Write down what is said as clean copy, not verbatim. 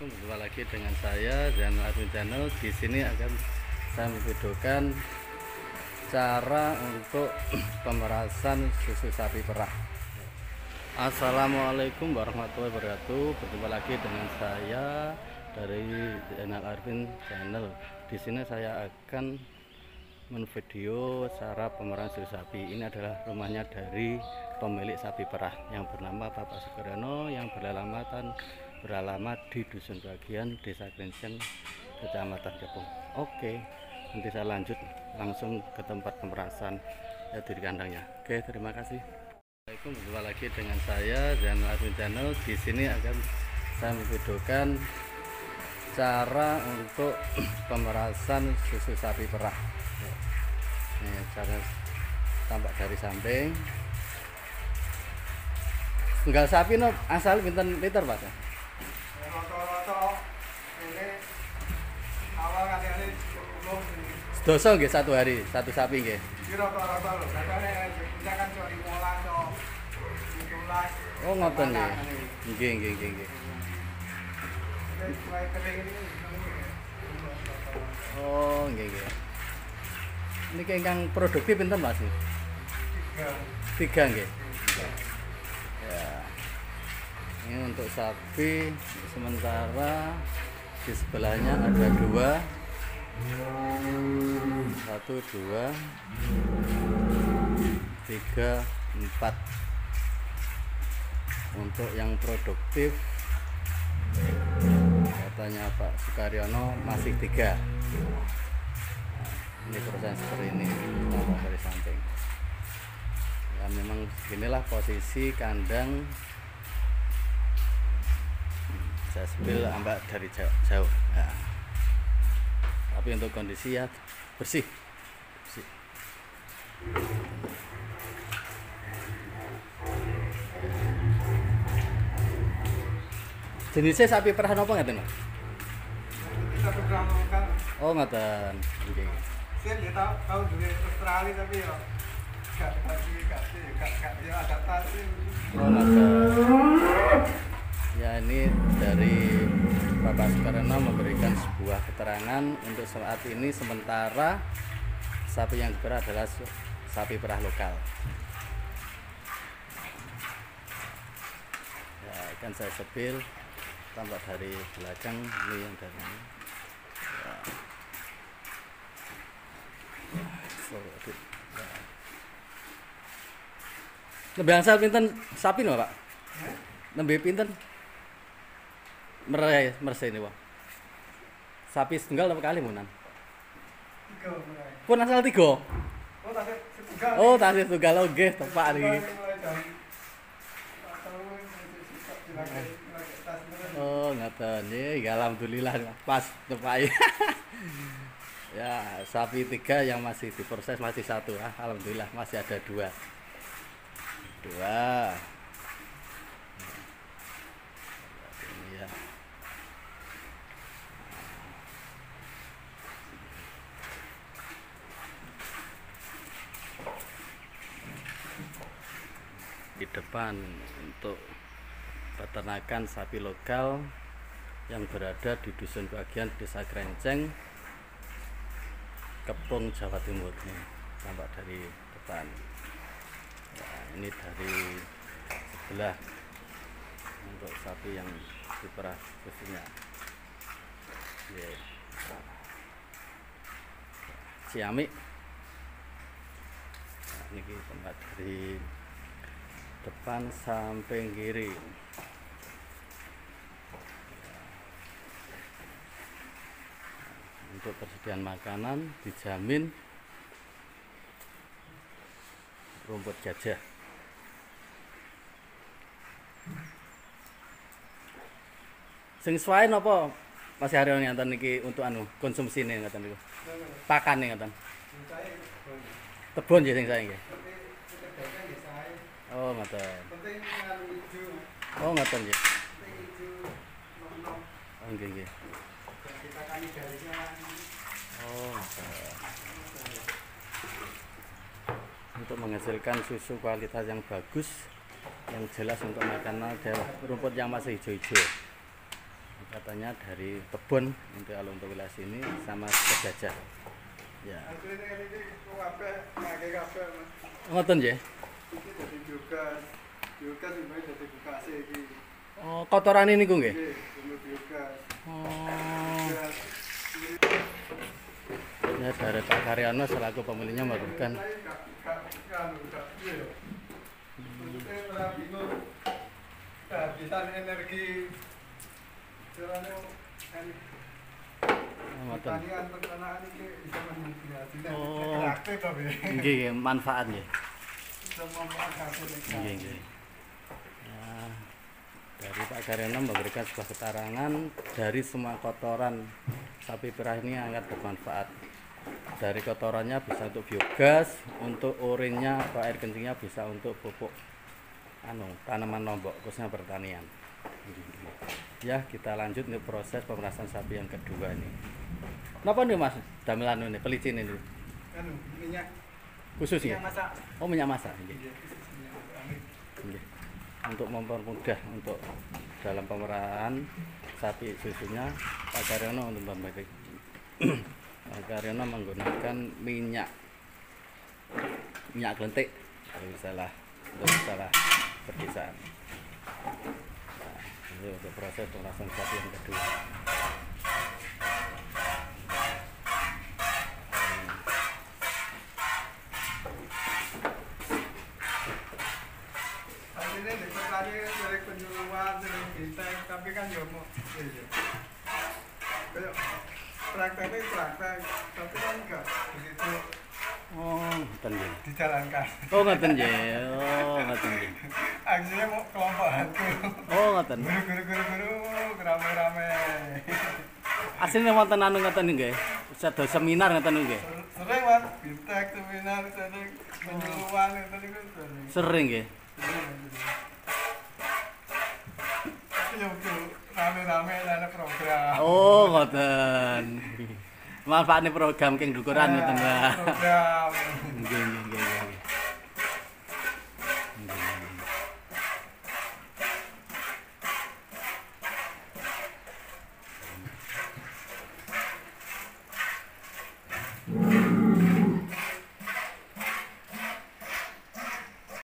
Assalamualaikum, berjumpa lagi dengan saya dan Arvin Channel. Di sini akan saya memvideokan cara untuk pemerasan susu sapi perah. Assalamualaikum warahmatullahi wabarakatuh. Berjumpa lagi dengan saya dari channel Arvin Channel. Di sini saya akan menvideo cara pemerasan susu sapi. Ini adalah rumahnya dari pemilik sapi perah yang bernama Bapak Sukaryono, yang beralamat di Dusun Bagian, Desa Krenceng, Kecamatan Kepung. Oke, nanti saya lanjut langsung ke tempat pemerasan, yaitu di kandangnya. Oke, terima kasih. Assalamualaikum, berjumpa lagi dengan saya dan Arvin Channel. Di sini akan saya memvideokan cara untuk pemerasan susu sapi perah. Ini cara tampak dari samping. Tunggal sapi no asal pinten liter Pak? Rata-rata ini awal katanya 10. Sedoso nggih satu hari, satu sapi nggih. Iki rata-rata lho, katanya misalkan cok 15 cok 17. Oh ngoten nggih. Nggih. Oh nggih. Niki ingkang produktif pinten Mas? 3 nggih. Ya. Ini untuk sapi, sementara di sebelahnya ada 2, 1, 2, 3, 4. Untuk yang produktif katanya Pak Sukaryono masih 3. Ini proses seperti ini, tampak dari samping. Ya memang inilah posisi kandang. Saya spill ambak dari jauh. Ya. Tapi untuk kondisi ya bersih. Jenisnya sapi perah napa ngaten, Mas? Satu gram lokal. Oh, ngaten. Nggih. Saya dia tahu dari Australia tapi ya gak ya adaptasi. Oh, ngaten. Ya, ini dari Bapak Sukaryono memberikan sebuah keterangan untuk saat ini sementara sapi yang diperah adalah sapi perah lokal. Ya, kan saya sepil tampak dari belakang ini yang dari ini. Ya. Ya. Lebih asal pinten sapi no Pak? Lebih pinten? Mersai ini Pak. Sapi setunggal berapa kali munan? 3 mulai. Pun asal 3. Oh, tasih setunggal. Oh, tasih setunggal nggih tepak niki. Oh, ngaten. Ya, alhamdulillah pas tepak. Ya, sapi 3 yang masih diproses masih 1. Alhamdulillah masih ada 2. Ini ya. Di depan untuk peternakan sapi lokal yang berada di Dusun Bagian, Desa Krenceng, Kepung, Jawa Timur. Nih, tampak dari depan. Ya, ini dari sebelah untuk sapi yang diperah khususnya. Yeah. Ciamik. Nah, ini tempat dari depan sampai kiri. Untuk persediaan makanan dijamin rumput gajah. Sing suwae napa Mas Haryono ngaten niki untuk konsumsine ngaten niku. Pakane ngaten. Tebon nggih sing sae nggih. Oh, ngaten. Penting ngaru ijo. Oh, ngaten nggih. Penting ijo nom-nom. Oh, nggih. Kita kali garisnya. Oh, ngaten. Untuk menghasilkan susu kualitas yang bagus, yang jelas untuk makanan dan rumput yang masih hijau-hijau. katanya dari kebun untuk wilayah sini sama Segajah. Ya. Asline ini kabeh ngake kabeh Mas. Ngoten nggih. Iki dadi biogas. Biogas iki dadi bekase iki. Oh, kotoran ini niku nggih. Nggih, untuk biogas. Oh. Biogas. Ya dari Pak Karyono selaku pemiliknya memberikan Maksudnya malah bingung kehabisan energi pertanian peternakan ini bisa menyediakan aktif tapi nggih manfaat nggih. bisa memanfaatkan Nggih. Ya, dari Pak Karyono memberikan sebuah keterangan dari semua kotoran sapi perah ini sangat bermanfaat. Dari kotorannya bisa untuk biogas, untuk urinnya atau air kencingnya bisa untuk pupuk tanaman lombok khususnya pertanian. Ya, kita lanjut untuk proses pemerasan sapi yang kedua ini. Kenapa nih Mas? Damelan ini pelicin ini. minyak Khusus ya? masak. Oh, minyak masak. Nggih. Iya, Nggih. Untuk mempermudah untuk dalam pemerahan sapi susunya, Pak Karyono untuk memberi Pak Karyono menggunakan minyak gelentik untuk salah perdesaan. Nah, ini untuk proses pemerasan sapi yang kedua. Artinya di petani dari penyuluhan, dari bintang, tapi kan ya mau kayak prakteknya praktek, tapi kan enggak begitu Oh, ngoten nggih. dijalankan. Oh, ngoten nggih. Oh, ngoten nggih. Akhirnya mau kelompokanku. Oh, ngoten. Guru rame-rame. Asline wonten anu ngoten nggih. Sedo seminar ngoten nggih. Sering Mas, bintang seminar sering penyuluhan itu niku sering. Sering nggih. Tapi ya udah rame-rame ada program. Oh, ngoten. Manfaatnya program keng dukuran ngoten, Mbak. Program. Nggih.